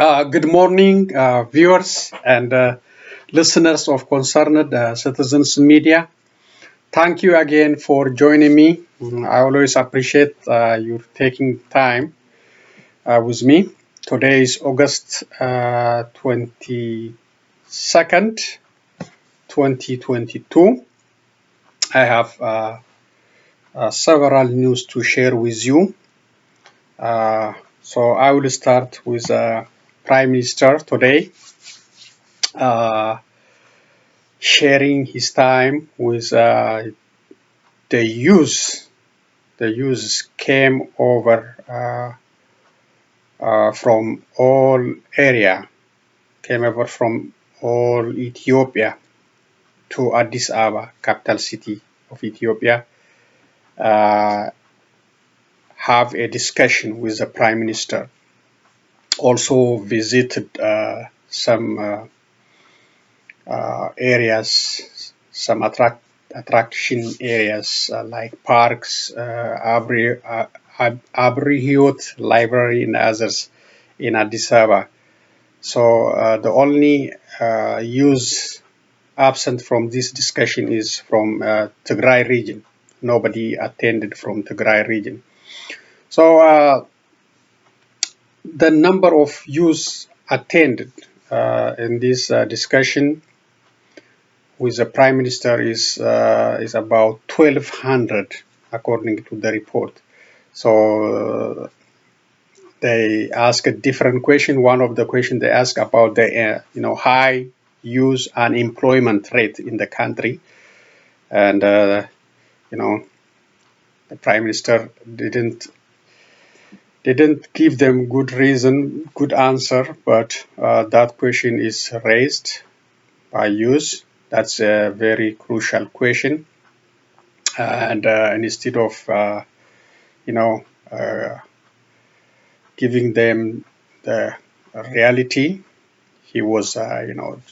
Good morning, viewers and listeners of Concerned Citizens Media. Thank you again for joining me. I always appreciate you taking time with me. Today is August 22nd, 2022. I have several news to share with you. So I will start with Prime Minister today. Sharing his time with the youth. The youth came over from all area, came over from all Ethiopia to Addis Ababa, capital city of Ethiopia, have a discussion with the Prime Minister. Also visited some areas, some attraction areas like parks, Abrihut Library and others in Addis Ababa. So the only use absent from this discussion is from Tigray region. Nobody attended from Tigray region. So the number of youths attended in this discussion with the Prime Minister is about 1,200, according to the report. So they ask a different question. One of the questions they ask about the high youth unemployment rate in the country, and the Prime Minister didn't give them good reason, good answer, but that question is raised by youth. That's a very crucial question, and instead of giving them the reality, he was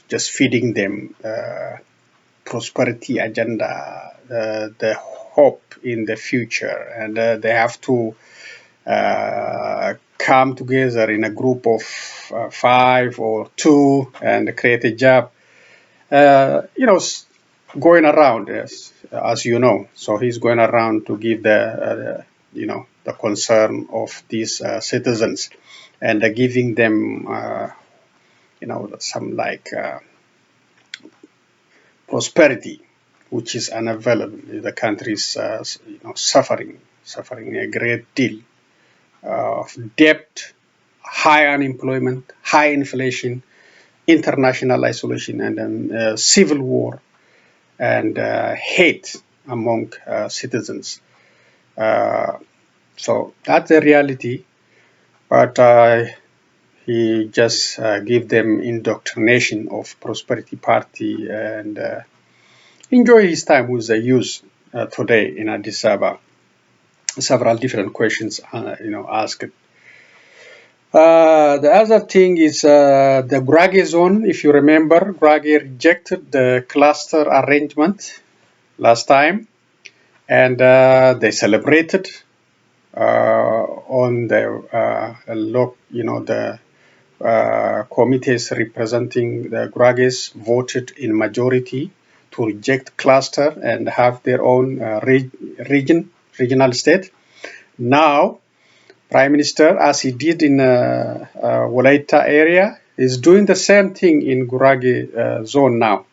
just feeding them prosperity agenda, the hope in the future, and they have to come together in a group of 5 or 2 and create a job. Going around, as you know. So he's going around to give the concern of these citizens, and giving them, some like prosperity, which is unavailable. The country is, suffering a great deal of debt, high unemployment, high inflation, international isolation, and civil war, and hate among citizens. So that's the reality, but he just give them indoctrination of Prosperity Party and enjoy his time with the youth today in Addis Ababa. Several different questions, asked. The other thing is the Gurage zone. If you remember, Gurage rejected the cluster arrangement last time, and they celebrated on the committees representing the Gurages voted in majority to reject cluster and have their own regional state. Now, Prime Minister, as he did in Walaita area, is doing the same thing in Gurage zone now.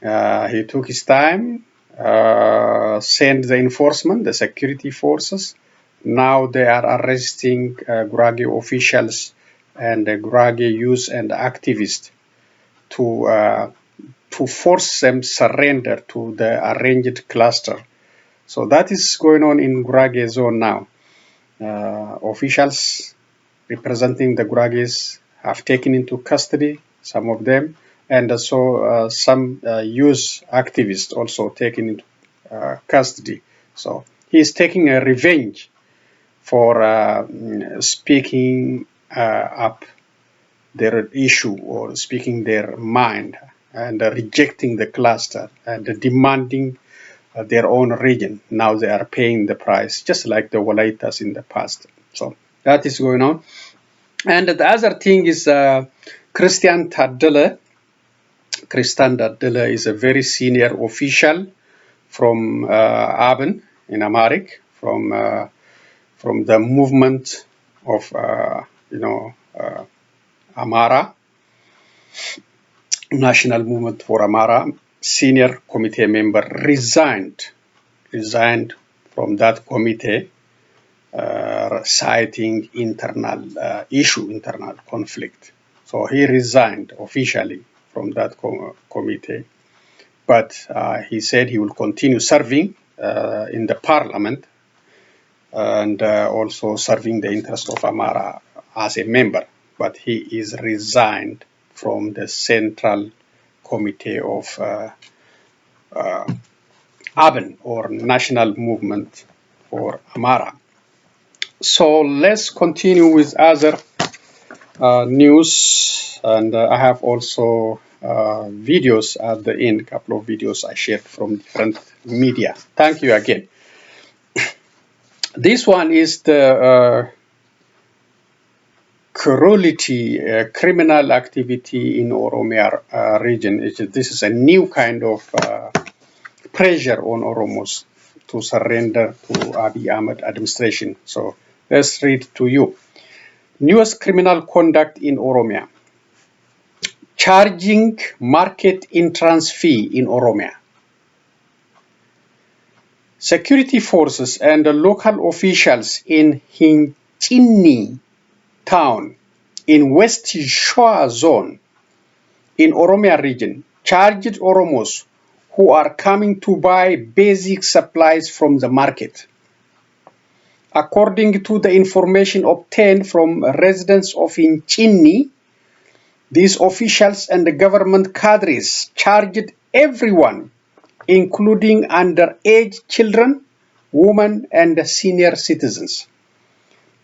He took his time, sent the enforcement, the security forces. Now they are arresting Gurage officials and Gurage youth and activists to force them surrender to the arranged cluster. So that is going on in Gurage zone now. Officials representing the Gurages have taken into custody some of them, and also some youth activists also taken into custody. So he is taking a revenge for speaking up their issue or speaking their mind and rejecting the cluster and demanding their own region. Now they are paying the price, just like the Walaitas in the past. So that is going on. And the other thing is Christian Tadele. Christian Tadele is a very senior official from Aben in Amharic, from the movement of Amara, National Movement for Amara, senior committee member, resigned from that committee, citing internal internal conflict. So he resigned officially from that committee, but he said he will continue serving in the parliament and also serving the interest of Amara as a member. But he is resigned from the central committee of ABN, or National Movement for Amara. So let's continue with other news, and I have also videos at the end, a couple of videos I shared from different media. Thank you again. This one is the cruelty, criminal activity in Oromia region. This is a new kind of pressure on Oromos to surrender to Abiy Ahmed administration. So let's read to you. Newest criminal conduct in Oromia. Charging market entrance fee in Oromia. Security forces and local officials in Hinchinni town in West Shoa zone in Oromia region charged Oromos who are coming to buy basic supplies from the market. According to the information obtained from residents of Hinchinni, these officials and the government cadres charged everyone, including underage children, women, and senior citizens.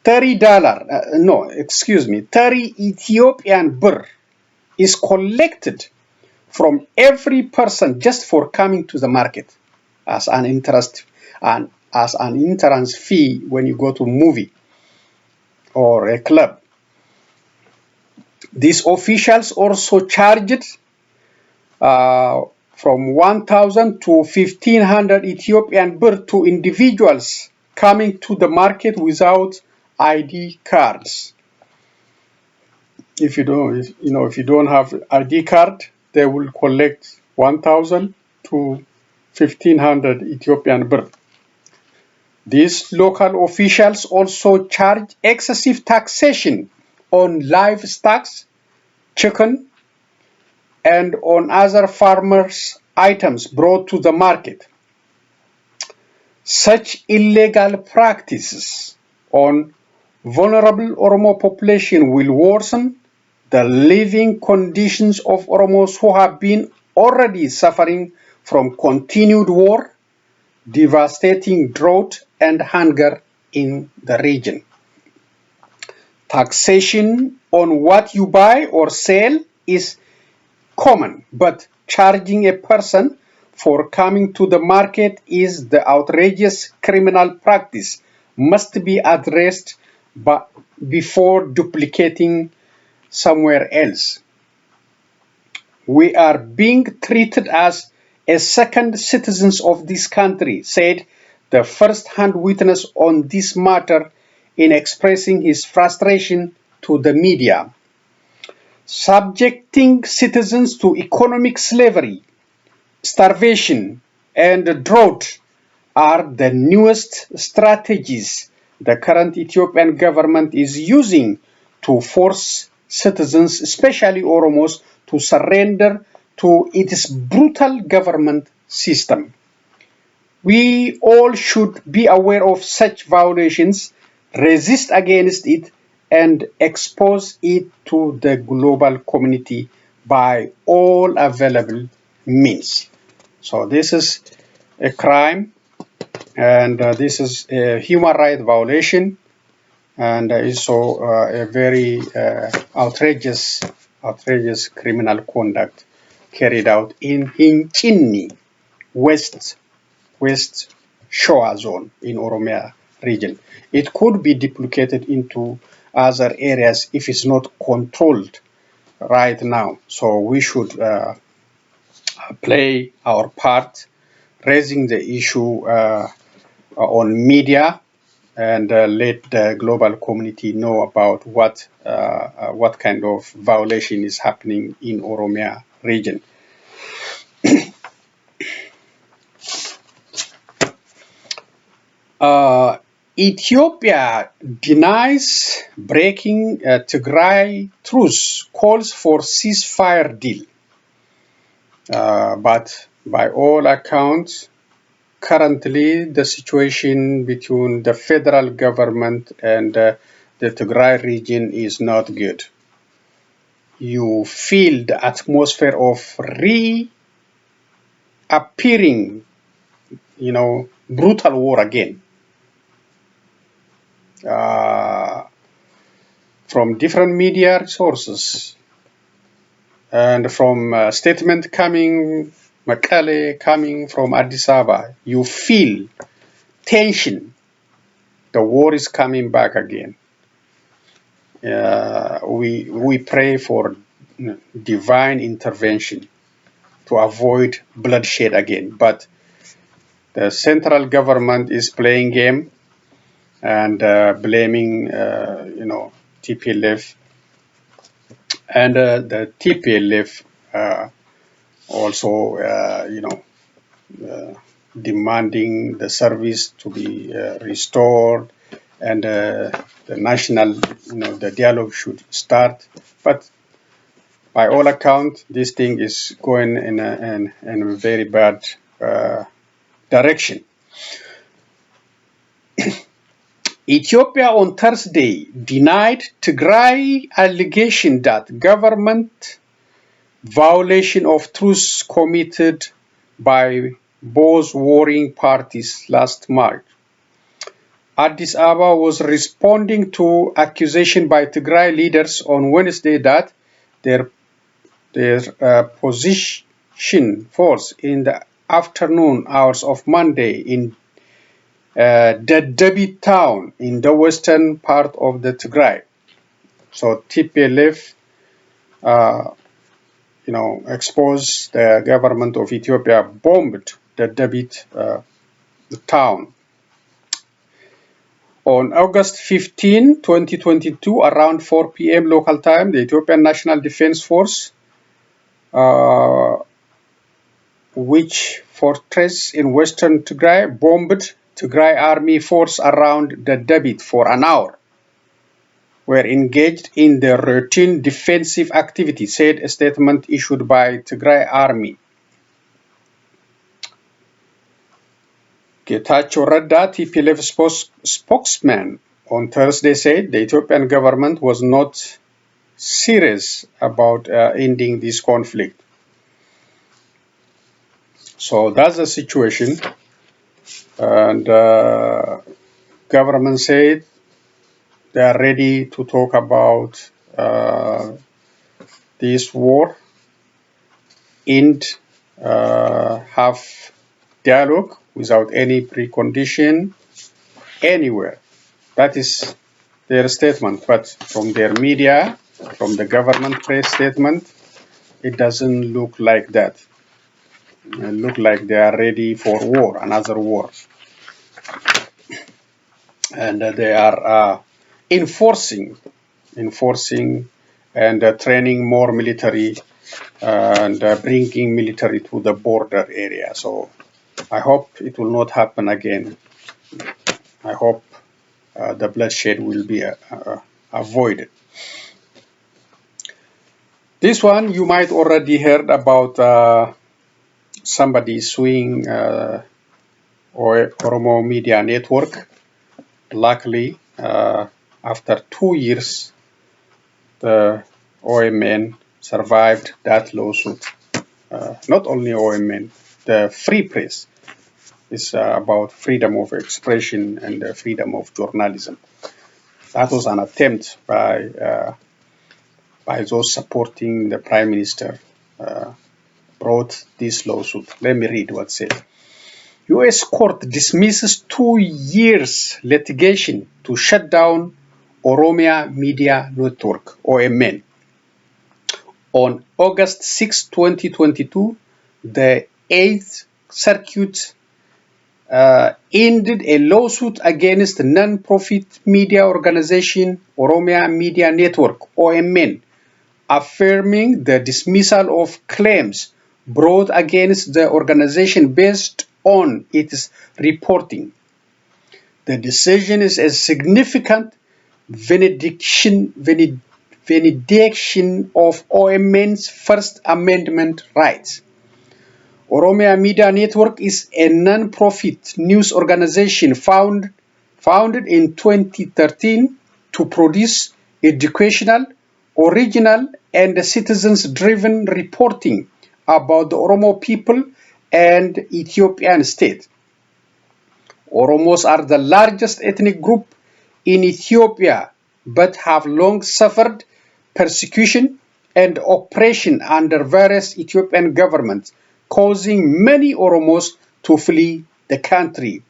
$30 Ethiopian birr is collected from every person just for coming to the market as an interest and as an entrance fee when you go to a movie or a club. These officials also charged from 1,000 to 1,500 Ethiopian birr to individuals coming to the market without ID cards. If you don't have ID card, they will collect 1,000 to 1,500 Ethiopian birr. These local officials also charge excessive taxation on livestock, chicken, and on other farmers' items brought to the market. Such illegal practices on vulnerable Oromo population will worsen the living conditions of Oromos who have been already suffering from continued war, devastating drought, and hunger in the region. Taxation on what you buy or sell is common, but charging a person for coming to the market is the outrageous criminal practice must be addressed before duplicating somewhere else. We are being treated as a second citizens of this country, said the first-hand witness on this matter in expressing his frustration to the media. Subjecting citizens to economic slavery, starvation, and drought are the newest strategies the current Ethiopian government is using to force citizens, especially Oromos, to surrender to its brutal government system. We all should be aware of such violations, resist against it, and expose it to the global community by all available means. So this is a crime, and this is a human rights violation, and also a very outrageous criminal conduct carried out in Hinchinni, West Shoa zone in Oromia region. It could be duplicated into other areas if it's not controlled right now. So we should play our part, raising the issue on media, and let the global community know about what kind of violation is happening in Oromia region. Ethiopia denies breaking Tigray truce, calls for ceasefire deal. But by all accounts, currently the situation between the federal government and the Tigray region is not good. You feel the atmosphere of reappearing, brutal war again. From different media sources and from statement coming Mekelle, coming from Addis Ababa, you feel tension. The war is coming back again. We pray for divine intervention to avoid bloodshed again. But the central government is playing game and blaming, TPLF, and the TPLF also, demanding the service to be restored, and the national, the dialogue should start. But by all accounts, this thing is going in a very bad direction. Ethiopia on Thursday denied Tigray allegation that government violation of truce committed by both warring parties last March. Addis Ababa was responding to accusation by Tigray leaders on Wednesday that their position force in the afternoon hours of Monday in Tadele town in the western part of the Tigray. So TPLF, exposed the government of Ethiopia bombed the Tadele town. On August 15, 2022, around 4 p.m. local time, the Ethiopian National Defense Force, which fortress in western Tigray, bombed Tigray army force around the Tadele for an hour. Were engaged in the routine defensive activity, said a statement issued by Tigray army. Getachew Reda, TPLF spokesman, on Thursday said the Ethiopian government was not serious about ending this conflict. So that's the situation. And government said they are ready to talk about this war, and have dialogue without any precondition anywhere. That is their statement. But from their media, from the government press statement, it doesn't look like that. It looks like they are ready for war, another war. And they are enforcing and training more military and bringing military to the border area. So I hope it will not happen again. I hope the bloodshed will be avoided. This one you might already heard about somebody suing Oromo Media Network. Luckily, after 2 years, the OMN survived that lawsuit. Not only OMN, the free press is about freedom of expression and freedom of journalism. That was an attempt by those supporting the Prime Minister, brought this lawsuit. Let me read what it says. U.S. court dismisses 2 years litigation to shut down Oromia Media Network, OMN. On August 6, 2022, the 8th Circuit ended a lawsuit against the non-profit media organization Oromia Media Network, OMN, affirming the dismissal of claims brought against the organization based on its reporting. The decision is a significant vindication of OMN's First Amendment rights. Oromia Media Network is a non-profit news organization founded in 2013 to produce educational, original, and citizens-driven reporting about the Oromo people and Ethiopian state. Oromos are the largest ethnic group in Ethiopia, but have long suffered persecution and oppression under various Ethiopian governments, causing many Oromos to flee the country.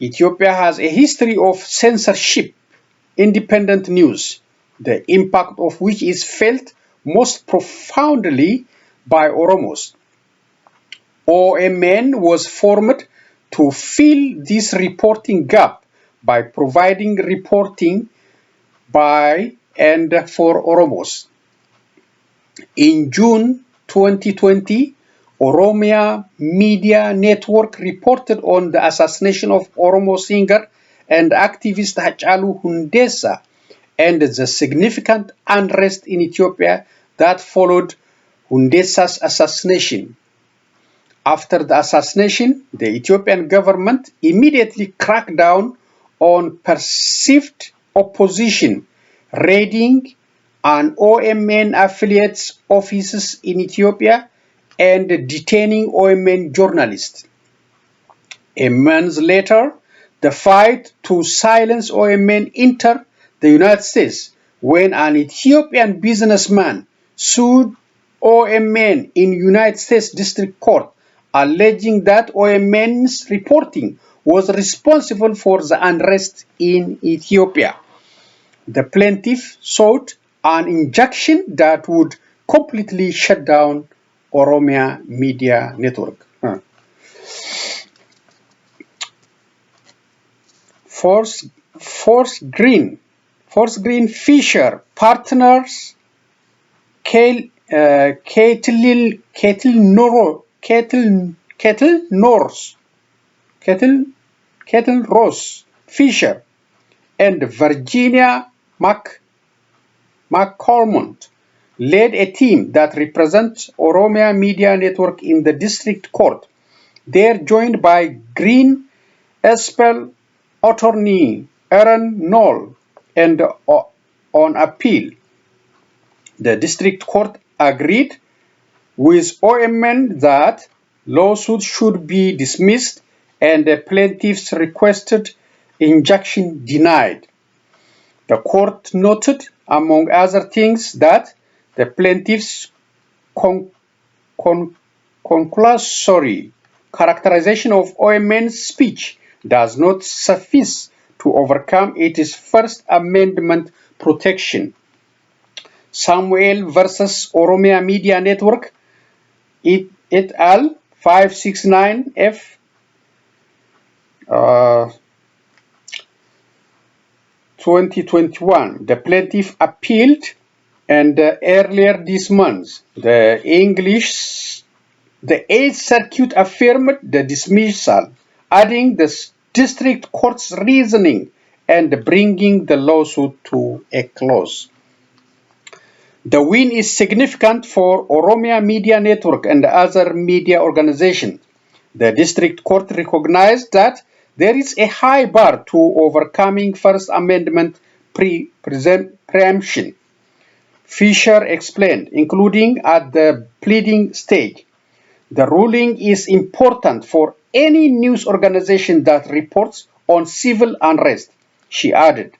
Ethiopia has a history of censorship, independent news, the impact of which is felt most profoundly by Oromos. OMN was formed to fill this reporting gap by providing reporting by and for Oromos. In June 2020, Oromia Media Network reported on the assassination of Oromo singer and activist Hachalu Hundessa and the significant unrest in Ethiopia that followed Hundessa's assassination. After the assassination, the Ethiopian government immediately cracked down on perceived opposition, raiding an OMN affiliate's offices in Ethiopia and detaining OMN journalists. A month later, the fight to silence OMN entered the United States when an Ethiopian businessman sued OMN in United States District Court, alleging that OMN's reporting was responsible for the unrest in Ethiopia. The plaintiff sought an injunction that would completely shut down Oromia Media Network. Force Green Fisher Partners Kettle Ross Fisher and Virginia McCormont led a team that represents Oromia Media Network in the district court. They are joined by Green Espel attorney Aaron Knoll, and on appeal, the district court agreed with OMN that lawsuit should be dismissed and the plaintiff's requested injunction denied. The court noted, among other things, that the plaintiff's conclusory characterization of OMN's speech does not suffice to overcome its First Amendment protection. Samuel versus Oromia Media Network, et al. 569 F. 2021. The plaintiff appealed, and earlier this month, the 8th Circuit affirmed the dismissal, adding the district court's reasoning and bringing the lawsuit to a close. The win is significant for Oromia Media Network and other media organizations. The district court recognized that there is a high bar to overcoming First Amendment preemption. Fisher explained, including at the pleading stage. The ruling is important for any news organization that reports on civil unrest, she added.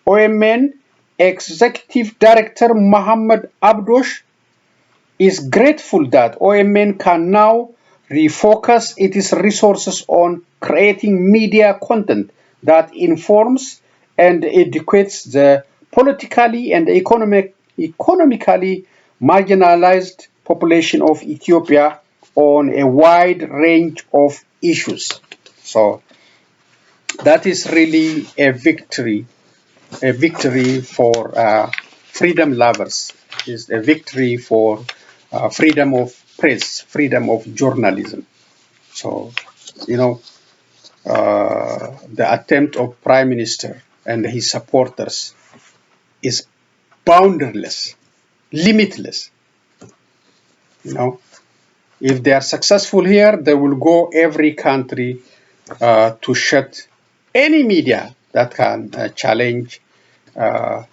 OMN Executive Director Mohammed Abdosh is grateful that OMN can now refocus its resources on creating media content that informs and educates the politically and economically marginalized population of Ethiopia on a wide range of issues. So that is really a victory for freedom lovers. It's a victory for freedom of press, freedom of journalism. So, you know, the attempt of Prime Minister and his supporters is boundaryless, limitless. You know, if they are successful here, they will go every country to shut any media that can challenge their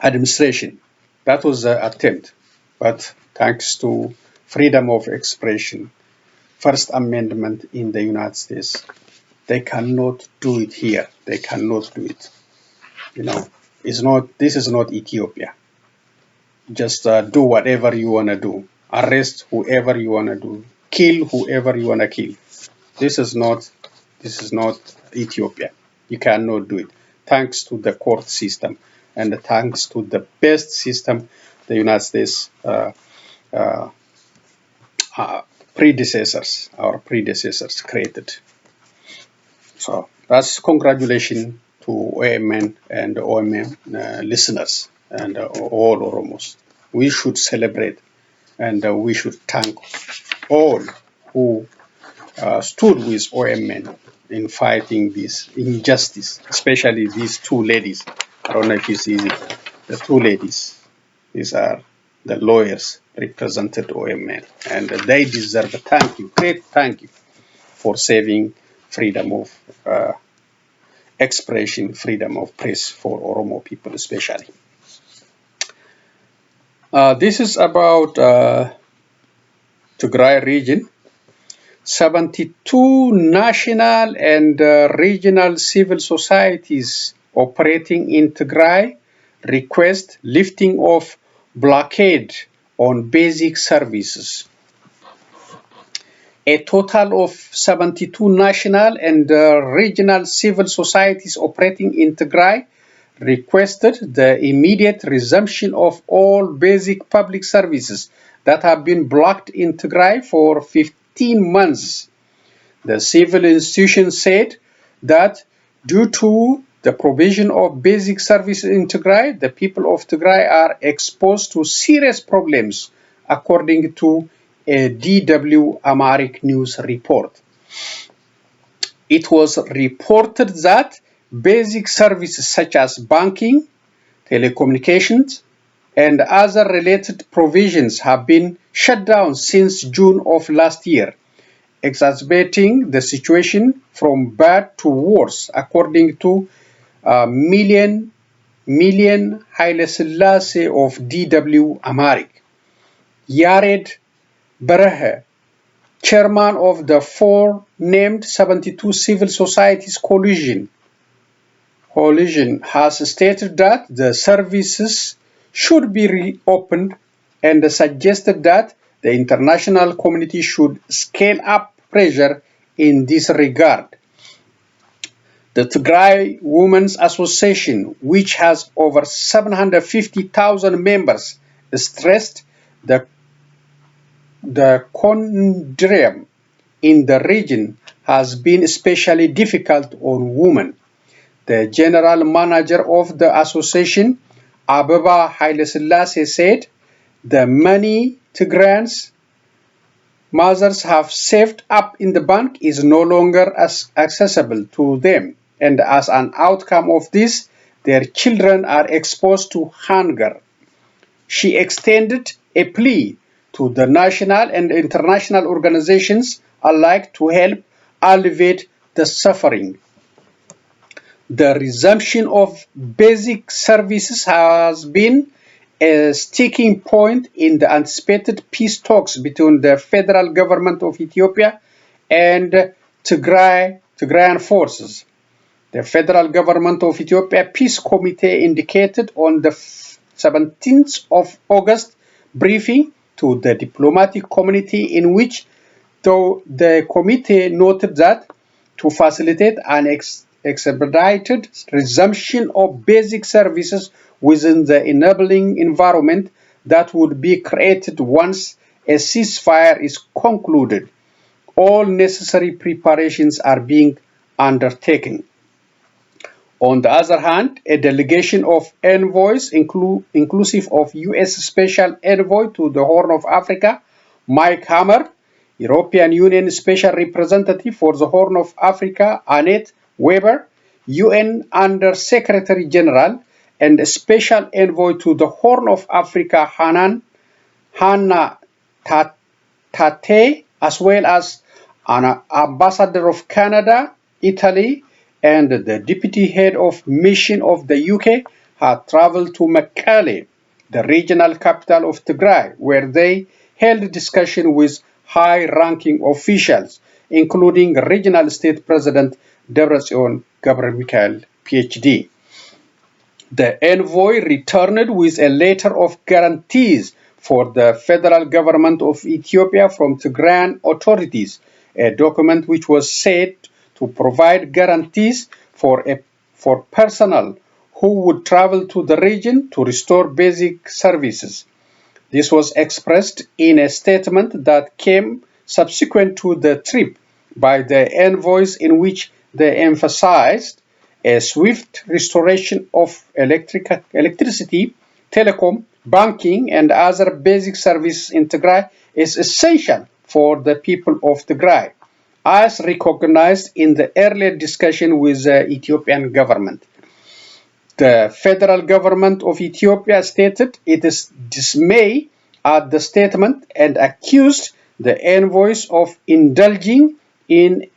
administration. That was the attempt, but thanks to freedom of expression, First Amendment in the United States, they cannot do it here. They cannot do it. You know, it's not. This is not Ethiopia. Just do whatever you wanna do. Arrest whoever you wanna do. Kill whoever you wanna kill. This is not. This is not Ethiopia. You cannot do it. Thanks to the court system and thanks to the best system the United States our predecessors created. So that's congratulations to OMN and OMN listeners and all Oromos. We should celebrate and we should thank all who stood with OMN in fighting this injustice, especially these two ladies. I don't know if you see it, the two ladies. These are the lawyers represented OMN, and they deserve a thank you, great thank you, for saving freedom of expression, freedom of press for Oromo people especially. This is about Tigray region. 72 national and regional civil societies operating in Tigray request lifting of blockade on basic services. A total of 72 national and regional civil societies operating in Tigray requested the immediate resumption of all basic public services that have been blocked in Tigray for 15 months. The civil institution said that due to the provision of basic services in Tigray, the people of Tigray are exposed to serious problems, according to a DW Amharic news report. It was reported that basic services such as banking, telecommunications, and other related provisions have been shut down since June of last year, exacerbating the situation from bad to worse, according to Million Haile Selassie of DW Amharic. Yared Berehe, chairman of the four named 72 civil societies coalition, has stated that the services should be reopened and suggested that the international community should scale up pressure in this regard. The Tigray Women's Association, which has over 750,000 members, stressed the conundrum in the region has been especially difficult on women. The general manager of the association, Abeba Haile Selassie, said the money Tigrayans mothers have saved up in the bank is no longer accessible to them, and as an outcome of this, their children are exposed to hunger. She extended a plea to the national and international organizations alike to help alleviate the suffering. The resumption of basic services has been a sticking point in the anticipated peace talks between the federal government of Ethiopia and Tigrayan forces. The federal government of Ethiopia Peace Committee indicated on the 17th of August briefing to the diplomatic community in which, though the committee noted that to facilitate an expedited resumption of basic services within the enabling environment that would be created once a ceasefire is concluded. All necessary preparations are being undertaken. On the other hand, a delegation of envoys, inclusive of U.S. Special Envoy to the Horn of Africa, Mike Hammer, European Union Special Representative for the Horn of Africa, Annette Weber, UN Under Secretary General, and a Special Envoy to the Horn of Africa, Hannah Tate, as well as an ambassador of Canada, Italy, and the deputy head of mission of the UK had traveled to Mekelle, the regional capital of Tigray, where they held discussion with high-ranking officials, including Regional State President Debretsion Gebremichael, PhD. The envoy returned with a letter of guarantees for the federal government of Ethiopia from Tigrayan authorities, a document which was said to provide guarantees for personnel who would travel to the region to restore basic services. This was expressed in a statement that came subsequent to the trip by the envoys, in which they emphasized a swift restoration of electricity, telecom, banking, and other basic services in Tigray is essential for the people of Tigray, as recognized in the earlier discussion with the Ethiopian government. The federal government of Ethiopia stated its dismay at the statement and accused the envoys of indulging in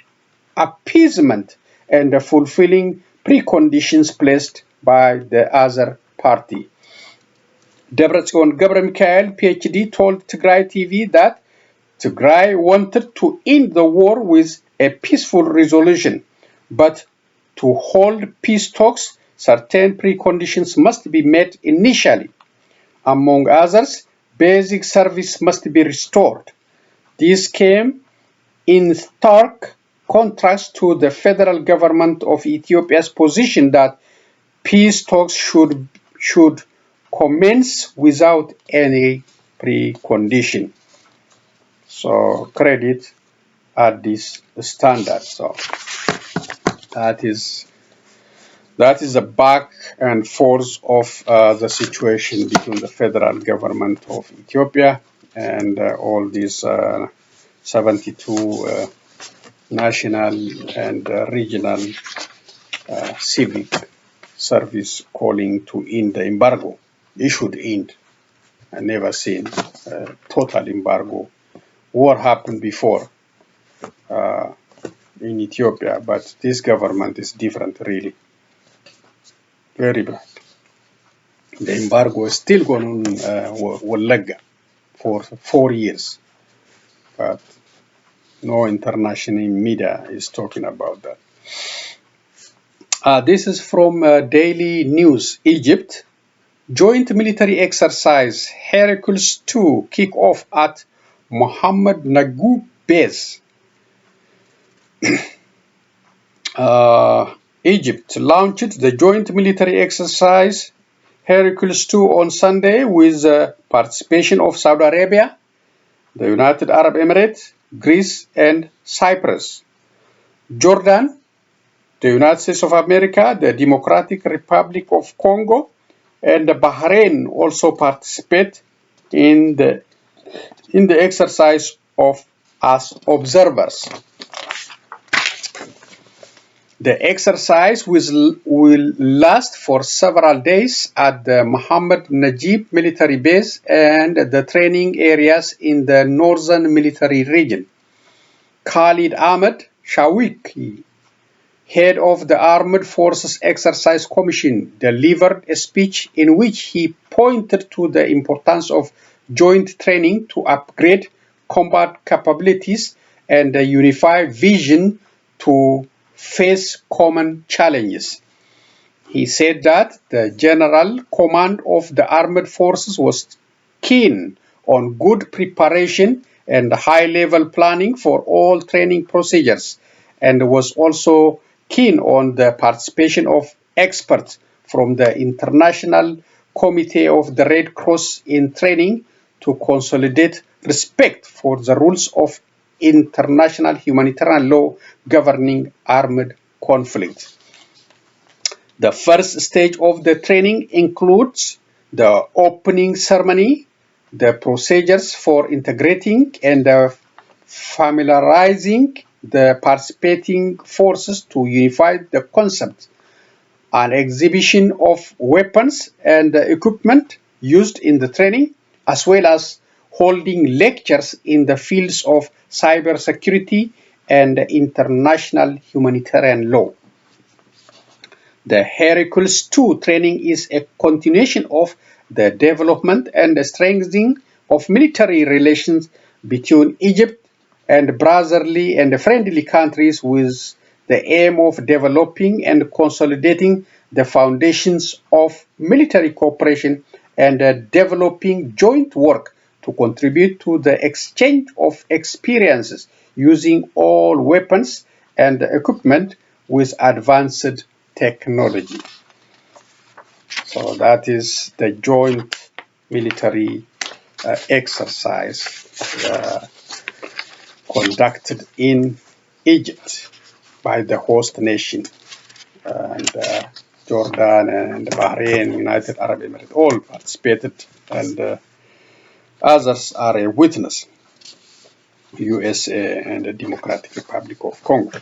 appeasement and fulfilling preconditions placed by the other party. Debretsion Gebremichael, PhD, told Tigray TV that Tigray wanted to end the war with a peaceful resolution, but to hold peace talks, certain preconditions must be met initially. Among others, basic service must be restored. This came in stark contrast to the federal government of Ethiopia's position that peace talks should commence without any precondition. So credit at this standard. So that is the back and forth of the situation between the federal government of Ethiopia and all these 72 national and regional civic service calling to end the embargo. It should end. I never seen total embargo. War happened before in Ethiopia, but this government is different, really. Very bad. The embargo is still going on Wallagga for 4 years, but no international media is talking about that. This is from Daily News, Egypt. Joint military exercise Hercules II kick off at Mohammed Nagu base. Egypt launched the joint military exercise Hercules II on Sunday with the participation of Saudi Arabia, the United Arab Emirates, Greece, and Cyprus. Jordan, the United States of America, the Democratic Republic of Congo, and Bahrain also participate in the exercise as observers. The exercise will last for several days at the Mohammed Najib military base and the training areas in the northern military region. Khalid Ahmed Shawiki, head of the Armed Forces Exercise Commission, delivered a speech in which he pointed to the importance of joint training to upgrade combat capabilities and a unified vision to face common challenges. He said that the General Command of the Armed Forces was keen on good preparation and high-level planning for all training procedures, and was also keen on the participation of experts from the International Committee of the Red Cross in training to consolidate respect for the rules of international humanitarian law governing armed conflict. The first stage of the training includes the opening ceremony, the procedures for integrating and familiarizing the participating forces to unify the concept, an exhibition of weapons and equipment used in the training, as well as holding lectures in the fields of cybersecurity and international humanitarian law. The Hercules II training is a continuation of the development and strengthening of military relations between Egypt and brotherly and friendly countries with the aim of developing and consolidating the foundations of military cooperation and developing joint work to contribute to the exchange of experiences using all weapons and equipment with advanced technology. So that is the joint military exercise conducted in Egypt by the host nation, and Jordan and Bahrain, United Arab Emirates all participated, and others are a witness, USA and the Democratic Republic of Congo.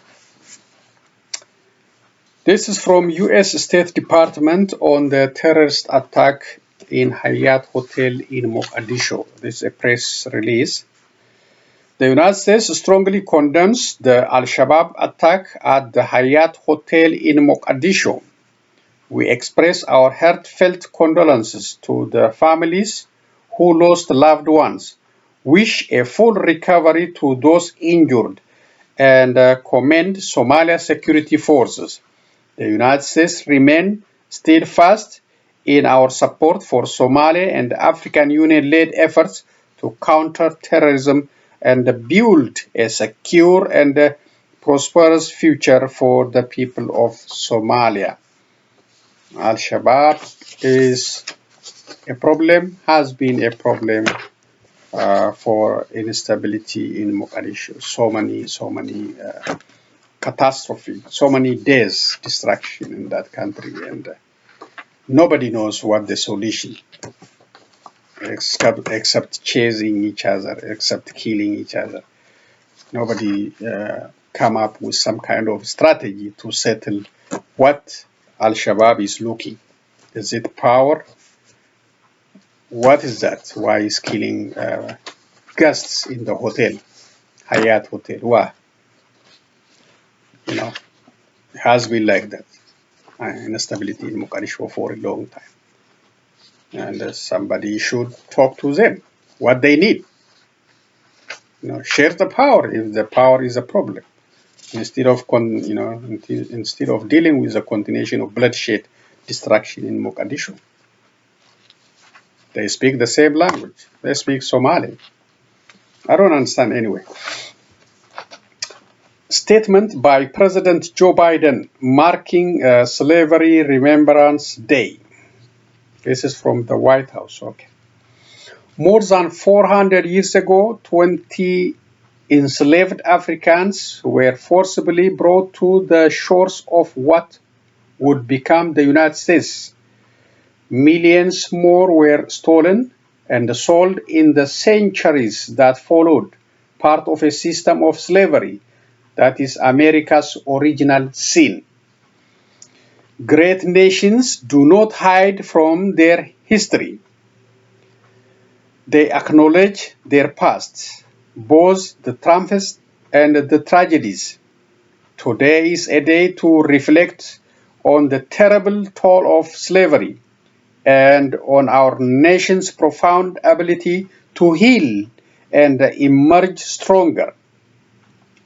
This is from U.S. State Department on the terrorist attack in Hyatt Hotel in Mogadishu. This is a press release. The United States strongly condemns the Al-Shabab attack at the Hyatt Hotel in Mogadishu. We express our heartfelt condolences to the families who lost loved ones, wish a full recovery to those injured, and commend Somalia security forces. The United States remains steadfast in our support for Somalia and African Union-led efforts to counter terrorism and build a secure and prosperous future for the people of Somalia. Al-Shabab is a problem, has been a problem for instability in Mogadishu. So many catastrophe, so many days destruction in that country, and nobody knows what the solution except chasing each other, except killing each other. Nobody come up with some kind of strategy to settle what Al-Shabaab is looking. Is it power? What is that? Why is killing guests in the hotel, Hyatt Hotel? Why? You know, it has been like that. Instability in Mogadishu for a long time. And somebody should talk to them, what they need. Share the power if the power is a problem. Instead of instead of dealing with the continuation of bloodshed, destruction in Mogadishu. They speak the same language. They speak Somali. I don't understand anyway. Statement by President Joe Biden marking Slavery Remembrance Day. This is from the White House. Okay. More than 400 years ago, 20 enslaved Africans were forcibly brought to the shores of what would become the United States. Millions more were stolen and sold in the centuries that followed, part of a system of slavery that is America's original sin. Great nations do not hide from their history. They acknowledge their past, both the triumphs and the tragedies. Today is a day to reflect on the terrible toll of slavery and on our nation's profound ability to heal and emerge stronger.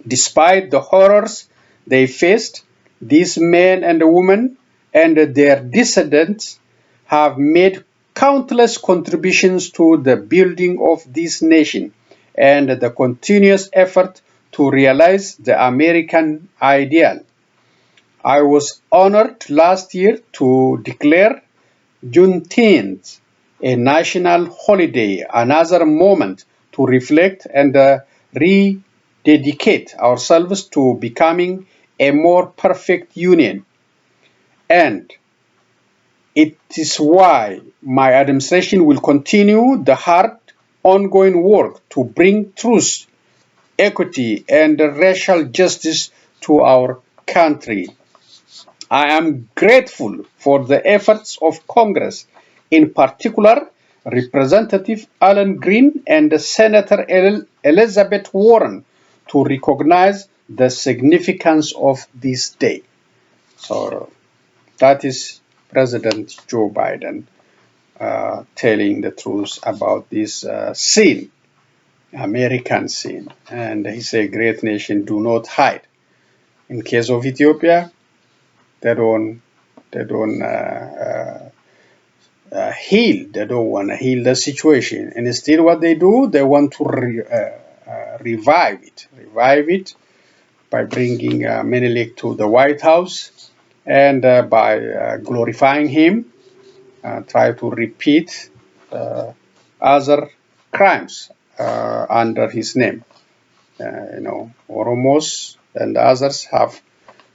Despite the horrors they faced, these men and women and their descendants have made countless contributions to the building of this nation and the continuous effort to realize the American ideal. I was honored last year to declare Juneteenth a national holiday, another moment to reflect and rededicate ourselves to becoming a more perfect union. And it is why my administration will continue the hard, ongoing work to bring truth, equity, and racial justice to our country. I am grateful for the efforts of Congress, in particular Representative Alan Green and Senator Elizabeth Warren, to recognize the significance of this day. So that is President Joe Biden telling the truth about this sin, American sin. And he said, great nation, do not hide. In case of Ethiopia, they don't heal. They don't want to heal the situation. And instead, what they do, they want to revive it by bringing Menelik to the White House and by glorifying him, try to repeat other crimes under his name. Oromos and others have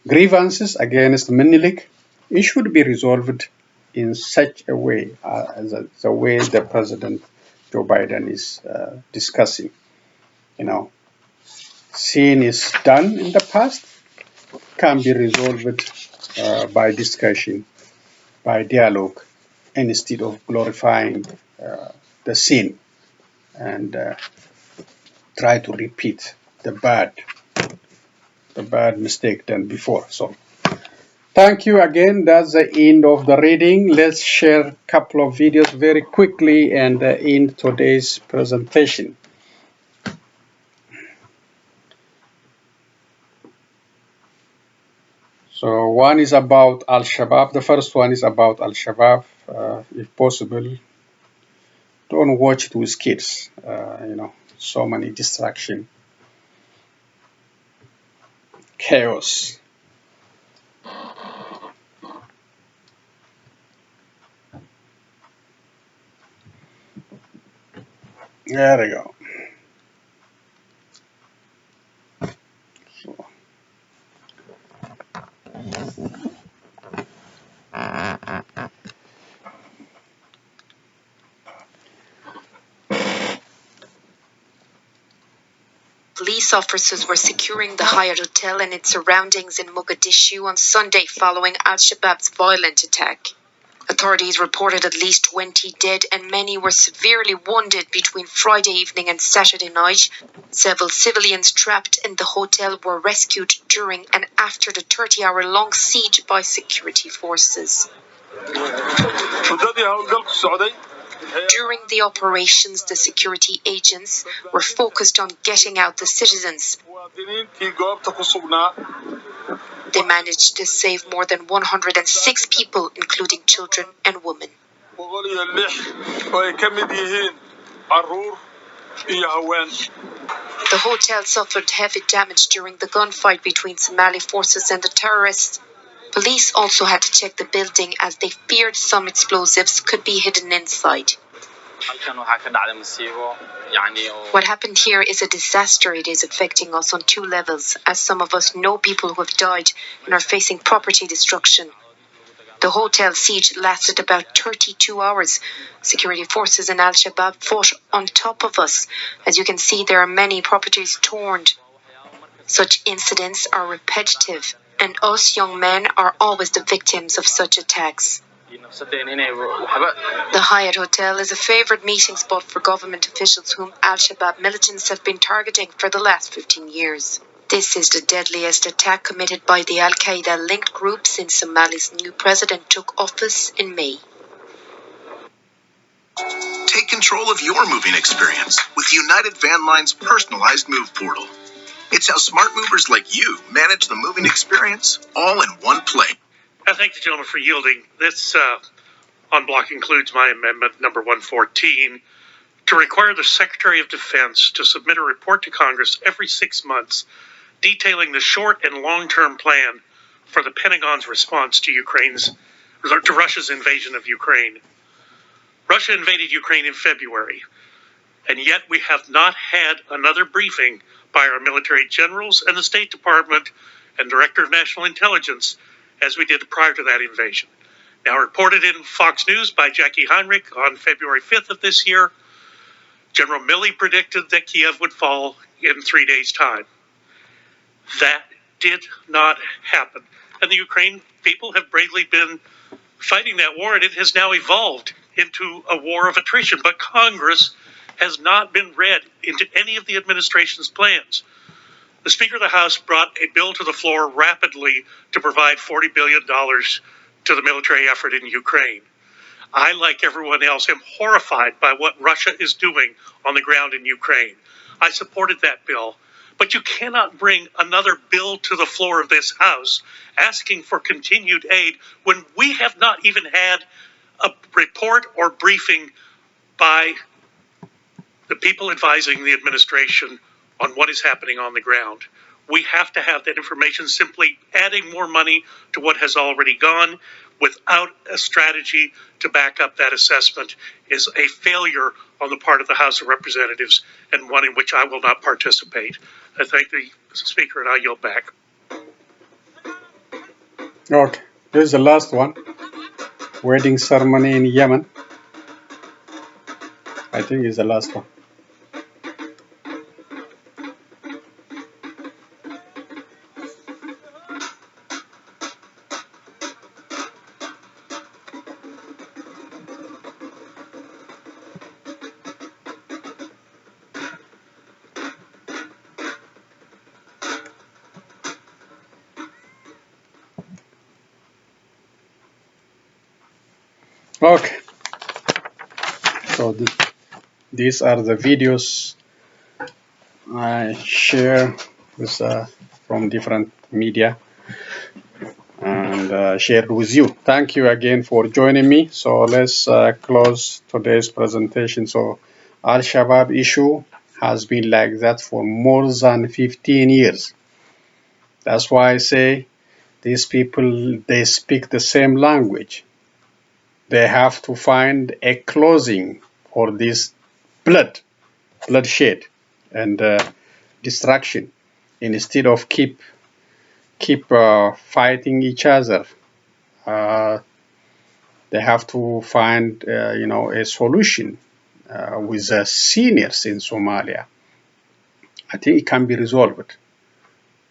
grievances against Menelik. It should be resolved in such a way as the way the President Joe Biden is discussing. Sin is done in the past, can be resolved by discussion, by dialogue, instead of glorifying the sin and try to repeat the bad mistake done before. So thank you again. That's the end of the reading. Let's share a couple of videos very quickly and end today's presentation. So one is about Al-Shabab. The first one is about Al-Shabab. If possible, don't watch it with kids. So many distraction, chaos. There we go. So. Police officers were securing the Hyatt Hotel and its surroundings in Mogadishu on Sunday following Al-Shabab's violent attack. Authorities reported at least 20 dead and many were severely wounded between Friday evening and Saturday night. Several civilians trapped in the hotel were rescued during and after the 30-hour-long siege by security forces. During the operations, the security agents were focused on getting out the citizens. They managed to save more than 106 people, including children and women. The hotel suffered heavy damage during the gunfight between Somali forces and the terrorists. Police also had to check the building as they feared some explosives could be hidden inside. What happened here is a disaster. It is affecting us on two levels, as some of us know people who have died and are facing property destruction. The hotel siege lasted about 32 hours. Security forces and Al-Shabab fought on top of us. As you can see, there are many properties torn. Such incidents are repetitive, and us young men are always the victims of such attacks. The Hyatt Hotel is a favorite meeting spot for government officials whom Al-Shabab militants have been targeting for the last 15 years. This is the deadliest attack committed by the Al-Qaeda-linked group since Somali's new president took office in May. Take control of your moving experience with United Van Line's personalized move portal. It's how smart movers like you manage the moving experience all in one place. I thank the gentleman for yielding. This en bloc includes my amendment number 114 to require the Secretary of Defense to submit a report to Congress every 6 months detailing the short and long-term plan for the Pentagon's response to Russia's invasion of Ukraine. Russia invaded Ukraine in February, and yet we have not had another briefing by our military generals and the State Department and Director of National Intelligence as we did prior to that invasion. Now, reported in Fox News by Jackie Heinrich on February 5th of this year, General Milley predicted that Kiev would fall in 3 days' time. That did not happen. And the Ukraine people have bravely been fighting that war, and it has now evolved into a war of attrition. But Congress has not been read into any of the administration's plans. The Speaker of the House brought a bill to the floor rapidly to provide $40 billion to the military effort in Ukraine. I, like everyone else, am horrified by what Russia is doing on the ground in Ukraine. I supported that bill. But you cannot bring another bill to the floor of this House asking for continued aid when we have not even had a report or briefing by the people advising the administration on what is happening on the ground. We have to have that information. Simply adding more money to what has already gone without a strategy to back up that assessment is a failure on the part of the House of Representatives, and one in which I will not participate. I thank the Speaker, and I yield back. Okay, this is the last one. Wedding ceremony in Yemen. I think it's the last one. Okay, so these are the videos I share with, from different media and shared with you. Thank you again for joining me. So let's close today's presentation. So Al-Shabab issue has been like that for more than 15 years. That's why I say these people, they speak the same language. They have to find a closing for this bloodshed and destruction, instead of keep fighting each other. They have to find a solution with the seniors in Somalia. I think it can be resolved.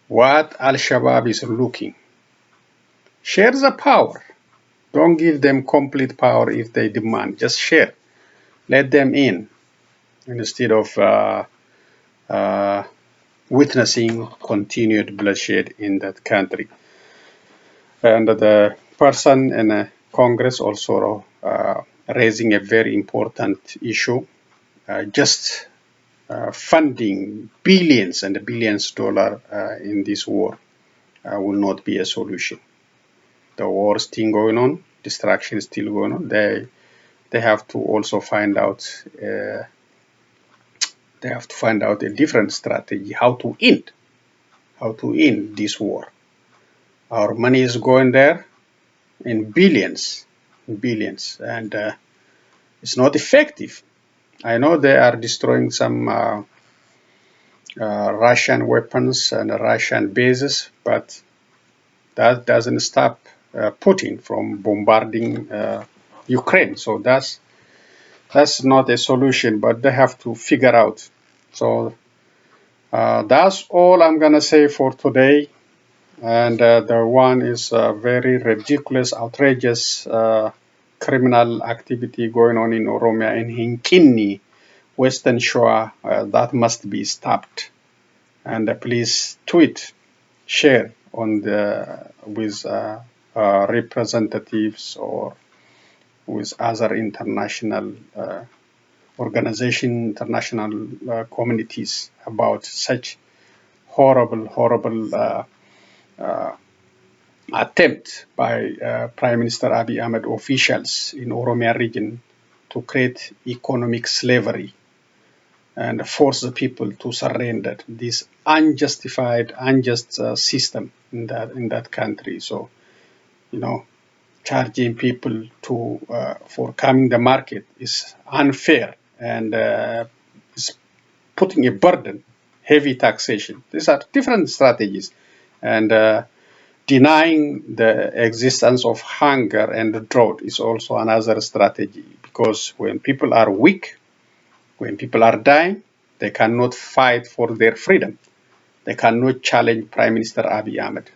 What Al-Shabaab is looking, share the power. Don't give them complete power if they demand. Just share. Let them in instead of witnessing continued bloodshed in that country. And the person in Congress also raising a very important issue, just funding billions and billions of dollars in this war will not be a solution. The war is still going on, destruction is still going on. They have to also find out. They have to find out a different strategy how to end this war. Our money is going there in billions, and it's not effective. I know they are destroying some Russian weapons and Russian bases, but that doesn't stop Putin from bombarding Ukraine. So that's not a solution, but they have to figure out. So that's all I'm gonna say for today. And the one is very ridiculous, outrageous criminal activity going on in Oromia and Hinkini, Western Shore. That must be stopped. And please tweet, share on with representatives or with other international organizations, international communities about such horrible attempt by Prime Minister Abiy Ahmed officials in Oromia region to create economic slavery and force the people to surrender this unjustified, unjust system in that country. So, charging people for coming the market is unfair and is putting a burden, heavy taxation. These are different strategies, and denying the existence of hunger and drought is also another strategy, because when people are weak, when people are dying, they cannot fight for their freedom. They cannot challenge Prime Minister Abiy Ahmed.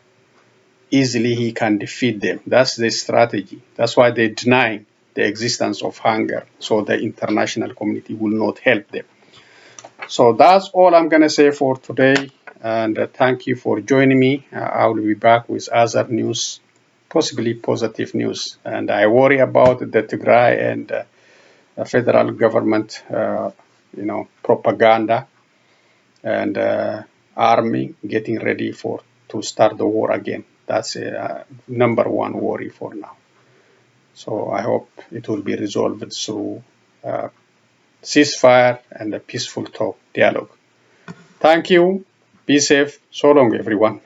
Easily he can defeat them. That's the strategy. That's why they deny the existence of hunger, so the international community will not help them. So that's all I'm going to say for today. And thank you for joining me. I will be back with other news, possibly positive news. And I worry about the Tigray and federal government, propaganda and army getting ready to start the war again. That's number one worry for now. So I hope it will be resolved through ceasefire and a peaceful talk dialogue. Thank you. Be safe. So long, everyone.